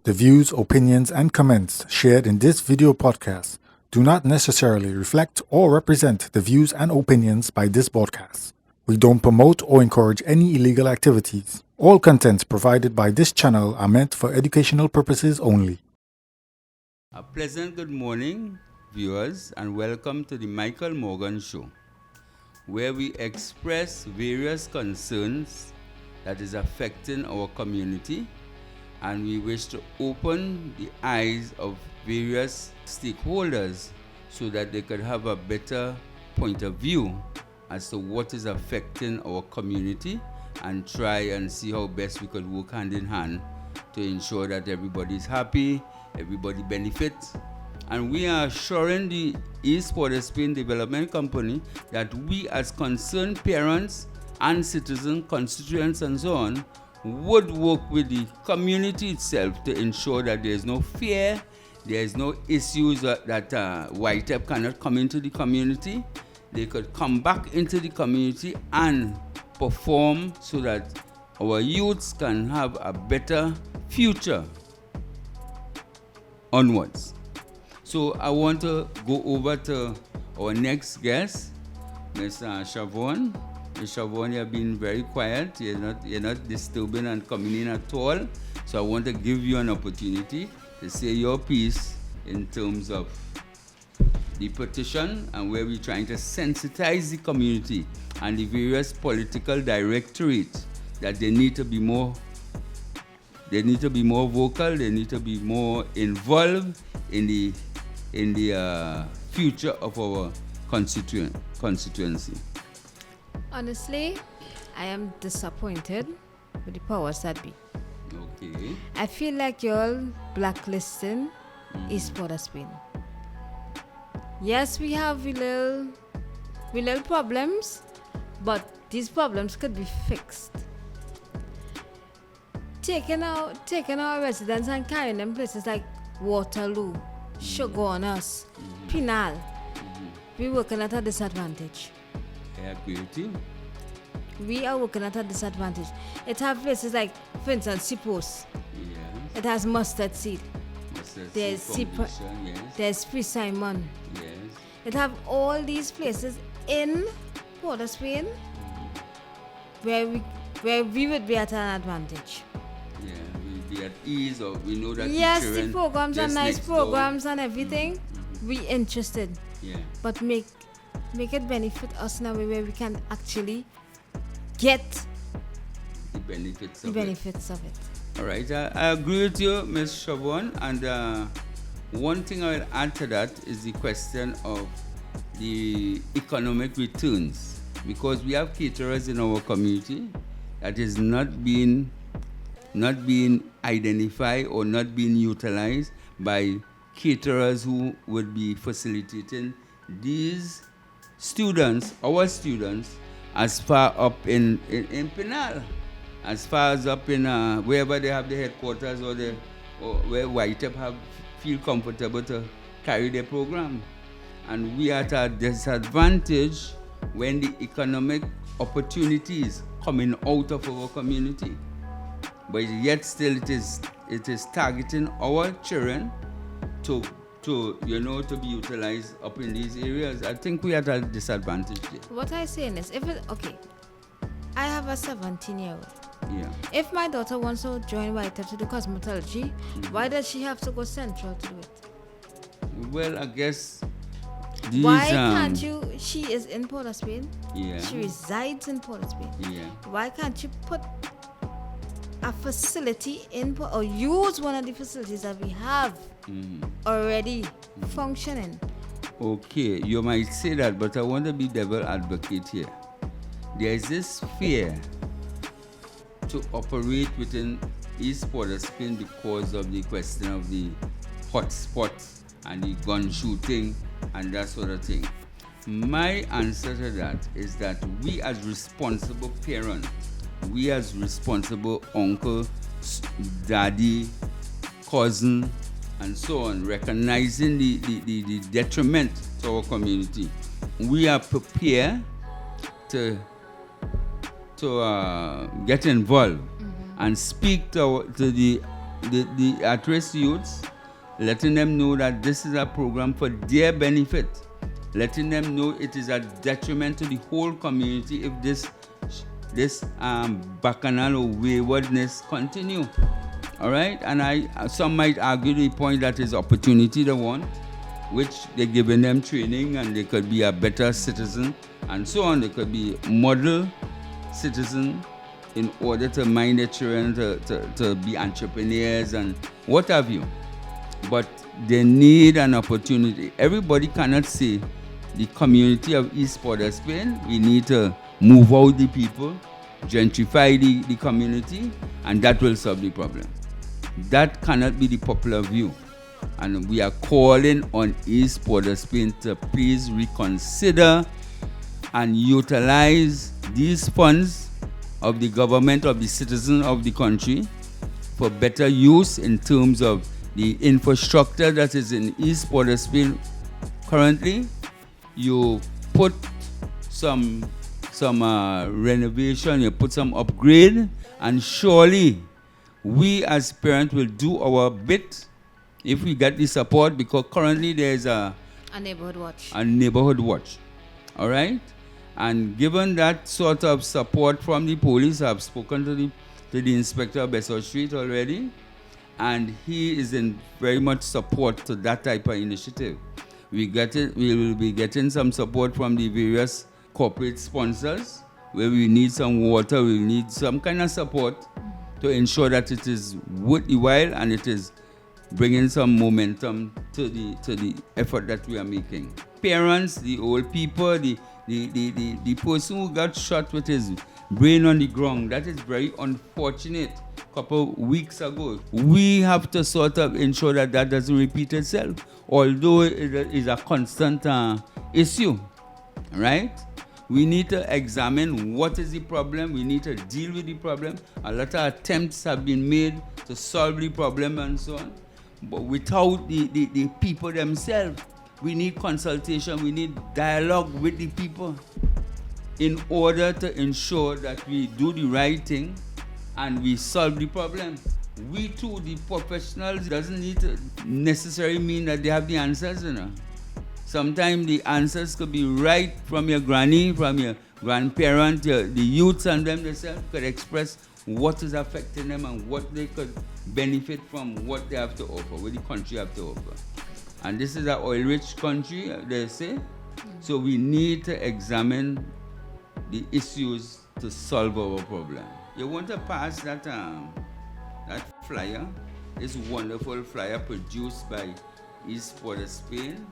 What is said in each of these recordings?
The views, opinions, and comments shared in this video podcast do not necessarily reflect or represent the views and opinions by this broadcast. We don't promote or encourage any illegal activities. All contents provided by this channel are meant for educational purposes only. A pleasant good morning, viewers, and welcome to the Michael Morgan Show, where we express various concerns that is affecting our community, and we wish to open the eyes of various stakeholders so that they could have a better point of view as to what is affecting our community and try and see how best we could work hand in hand to ensure that everybody is happy, everybody benefits. And we are assuring the East Port of Spain Development Company that we as concerned parents and citizens, constituents and so on, would work with the community itself to ensure that there is no fear, there is no issues that YTEP cannot come into the community. They could come back into the community and perform so that our youths can have a better future onwards. So I want to go over to our next guest, Mr. Shavion. Mr. Shavion, you have been very quiet. You're not disturbing and coming in at all. So I want to give you an opportunity to say your piece in terms of the petition and where we're trying to sensitize the community and the various political directorates that they need to be more vocal, they need to be more involved in the future of our constituency. Honestly, I am disappointed with the powers that be. Okay. I feel like you're blacklisting East Port of Spain. Yes, we have little problems, but these problems could be fixed. Taking our residents and carrying them places like Waterloo, Shogunus, Pinal, we're working at a disadvantage. I agree with you. We are working at a disadvantage. It has places like, for instance, Sipos. Yes. It has mustard seed. There's yes. There's Pre-Simon. Yes. It have all these places in Port of Spain where we would be at an advantage. Yeah, we'll be at ease, or we know that yes, the the programs are nice programs and everything. We interested. Yeah. But make it benefit us in a way where we can actually get the benefits of it. All right, I agree with you, Ms. Shavion, and one thing I will add to that is the question of the economic returns, because we have caterers in our community that is not being identified or not being utilized by caterers who would be facilitating these students, our students, as far up in Pinal, as far as up in wherever they have the headquarters or where YTEP feel comfortable to carry their program. And we are at a disadvantage when the economic opportunities coming out of our community. But yet still it is targeting our children to be utilized up in these areas. I think we are at a disadvantage there. What I'm saying is, I have a 17-year-old. Yeah. If my daughter wants to join YTEP to do cosmetology, why does she have to go central to do it? Well, I guess these, why can't you? She is in Port of Spain. Yeah. She resides in Port of Spain. Yeah. Why can't you put a facility in or use one of the facilities that we have already functioning? Okay, you might say that, but I want to be devil advocate here. There is this fear to operate within East Port of Spain because of the question of the hotspots and the gun shooting and that sort of thing. My answer to that is that we as responsible parents, we as responsible uncle, daddy, cousin, and so on, recognizing the detriment to our community, we are prepared to get involved and speak to the the at-risk youths, letting them know that this is a program for their benefit, letting them know it is a detriment to the whole community if this bacchanal or waywardness continue. All right, and some might argue the point that is opportunity they want, which they're giving them training and they could be a better citizen and so on. They could be model citizen in order to mind their children to be entrepreneurs and what have you. But they need an opportunity. Everybody cannot say the community of East Port of Spain, we need to move out the people, gentrify the community, and that will solve the problem. That cannot be the popular view. And we are calling on East Port of Spain to please reconsider and utilize these funds of the government, of the citizens of the country, for better use in terms of the infrastructure that is in East Port of Spain currently. You put some renovation, you put some upgrade, and surely we as parents will do our bit if we get the support, because currently there's a neighborhood watch. All right? And given that sort of support from the police, I've spoken to the inspector of Besser Street already, and he is in very much support to that type of initiative. We will be getting some support from the various corporate sponsors, where we need some water, we need some kind of support to ensure that it is worth the while and it is bringing some momentum to the effort that we are making. Parents, the old people, the person who got shot with his brain on the ground, that is very unfortunate. A couple weeks ago, we have to sort of ensure that doesn't repeat itself, although it is a constant issue, right? We need to examine what is the problem. We need to deal with the problem. A lot of attempts have been made to solve the problem and so on. But without the people themselves, we need consultation, we need dialogue with the people in order to ensure that we do the right thing and we solve the problem. We too, the professionals, doesn't need to necessarily mean that they have the answers, you know. Sometimes the answers could be right from your granny, from your grandparent, the youths and them themselves could express what is affecting them and what they could benefit from, what they have to offer, what the country have to offer. And this is an oil-rich country, they say. So we need to examine the issues to solve our problem. You want to pass that flyer, this wonderful flyer produced by East Port of Spain,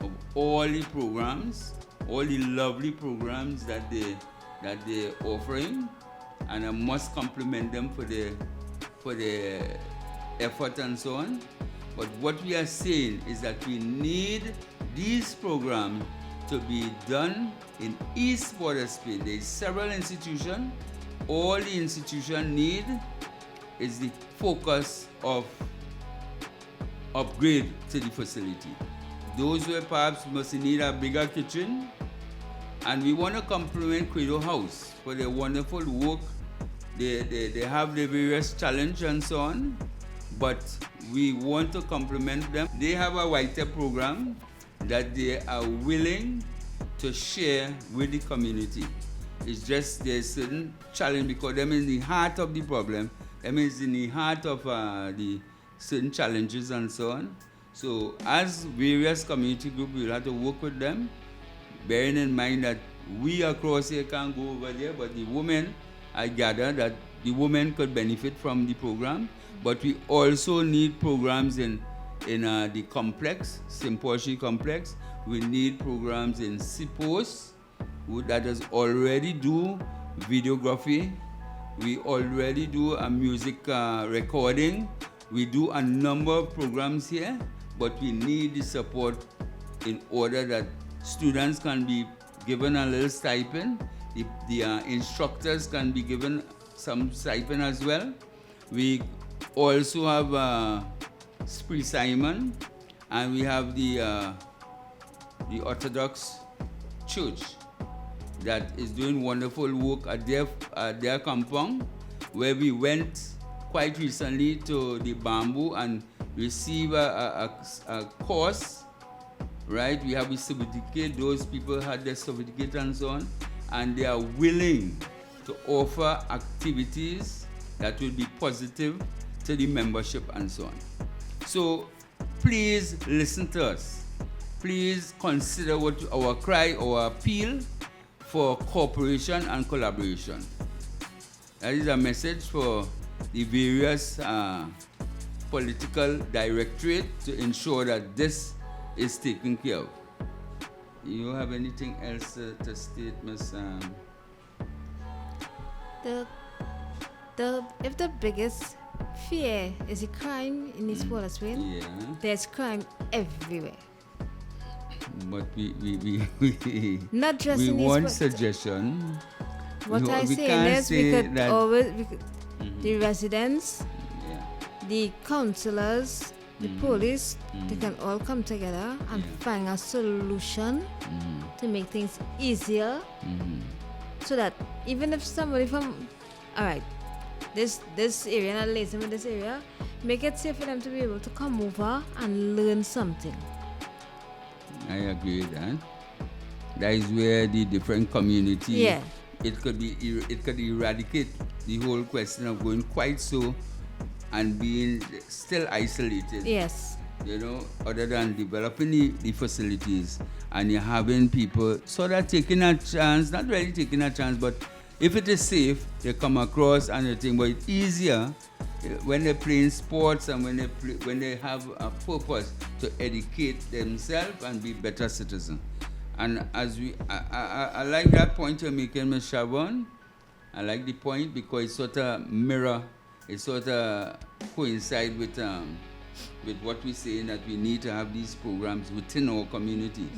of all the programs, all the lovely programs that they're offering, and I must compliment them for the effort and so on. But what we are saying is that we need these programs to be done in East Port of Spain. There is several institutions. All the institutions need is the focus of upgrade to the facility. Those who perhaps must need a bigger kitchen, and we want to compliment Credo House for their wonderful work. They have the various challenges and so on, but we want to compliment them. They have a white program that they are willing to share with the community. It's just there's certain challenge because them is in the heart of the problem. Them is in the heart of the certain challenges and so on. So as various community groups, we'll have to work with them, bearing in mind that we across here can't go over there, but the women, I gather that the women could benefit from the program, but we also need programs in the complex, Symposium complex. We need programs in SIPOS, that does already do videography. We already do a music recording. We do a number of programs here, but we need the support in order that students can be given a little stipend. The instructors can be given some stipend as well. We also have Spree Simon, and we have the Orthodox Church that is doing wonderful work at their compound, where we went quite recently to the Bamboo and receive a course, right? We have a certificate. Those people had their certificate and so on, and they are willing to offer activities that will be positive to the membership and so on. So please listen to us. Please consider what our cry, our appeal for cooperation and collaboration. That is a message for the various political directorate to ensure that this is taken care of. You have anything else to state, Ms. If the biggest fear is a crime in this Port of Spain, Yeah. there's crime everywhere. But we Not just we in this want Port. suggestion. What No, I we say can't is we say could that- always, the residents, Yeah. the councillors, the police, they can all come together and Yeah. find a solution to make things easier, so that even if somebody from, all right, this area, not liaison with this area, make it safe for them to be able to come over and learn something. I agree with that. That is where the different communities, Yeah. it could eradicate the whole question of going quite so and being still isolated. Yes. You know, other than developing the facilities, and you're having people sort of taking a chance, not really taking a chance, but if it is safe, they come across and they think, but it's easier when they're playing sports and when they have a purpose to educate themselves and be better citizens. And as I like that point you're making, Ms. Shavion. I like the point because it sort of mirror, it sort of coincide with what we're saying, that we need to have these programs within our communities,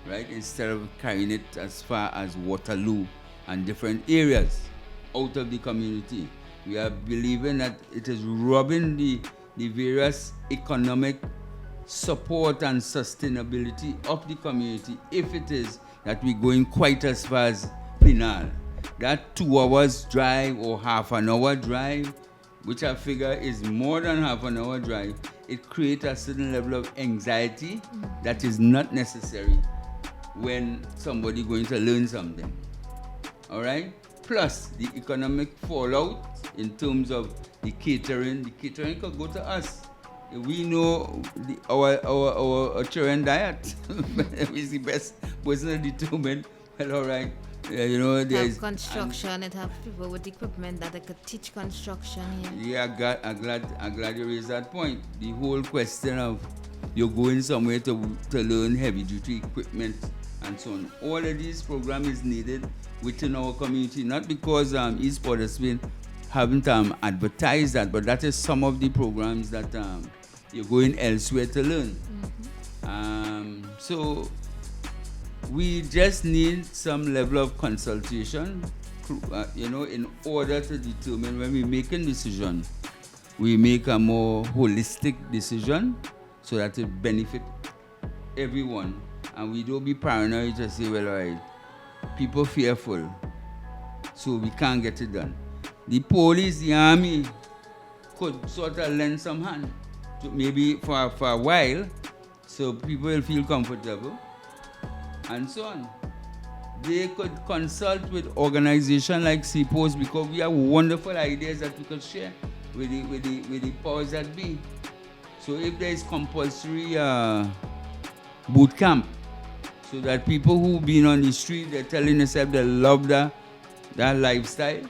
right? Instead of carrying it as far as Waterloo and different areas out of the community. We are believing that it is robbing the various economic support and sustainability of the community if it is that we're going quite as far as Pinal. That 2 hours drive or half an hour drive, which I figure is more than half an hour drive, it creates a certain level of anxiety that is not necessary when somebody going to learn something. All right? Plus the economic fallout in terms of the catering could go to us. We know our children diet. It's the best person to determine. Well, all right, you know, It there's have construction, it have people with equipment that they could teach construction here. Yeah, I'm glad you raised that point. The whole question of you're going somewhere to learn heavy duty equipment and so on. All of these programs is needed within our community, not because East Port of Spain haven't advertised that, but that is some of the programs that you're going elsewhere to learn. So we just need some level of consultation, you know, in order to determine when we make a decision, we make a more holistic decision so that it benefits everyone. And we don't be paranoid to say, well, all right, people fearful, so we can't get it done. The police, the army could sort of lend some hand, to maybe for a while, so people will feel comfortable, and so on. They could consult with organizations like CPOS because we have wonderful ideas that we could share with the powers that be. So if there is compulsory boot camp, so that people who've been on the street, they're telling themselves they love that lifestyle,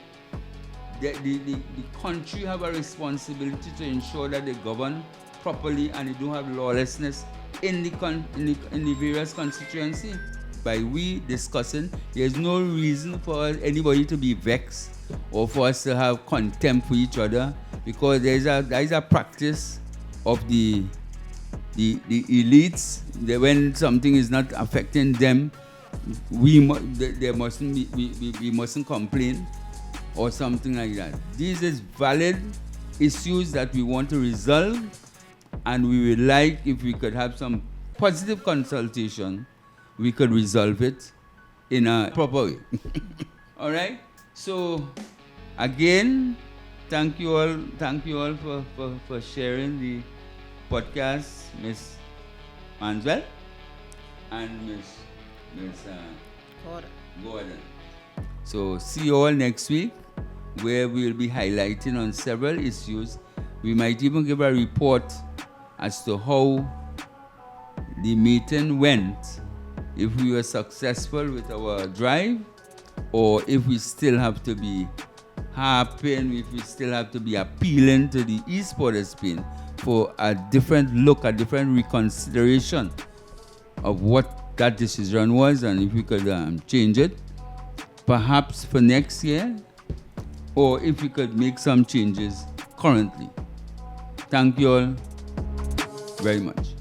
the country have a responsibility to ensure that they govern properly and they don't have lawlessness in the various constituency. By we discussing, there's no reason for anybody to be vexed or for us to have contempt for each other, because there is a practice of the elites that when something is not affecting them, we mustn't complain or something like that. These is valid issues that we want to resolve, and we would like, if we could have some positive consultation, we could resolve it in a proper way. All right? So, again, thank you all for sharing the podcast, Miss Manswell and Miss Gordan. So see you all next week, where we'll be highlighting on several issues. We might even give a report as to how the meeting went, if we were successful with our drive, or if we still have to be harping, if we still have to be appealing to the East Port of Spain for a different look, a different reconsideration of what that decision was, and if we could change it, perhaps for next year, or if we could make some changes currently. Thank you all very much.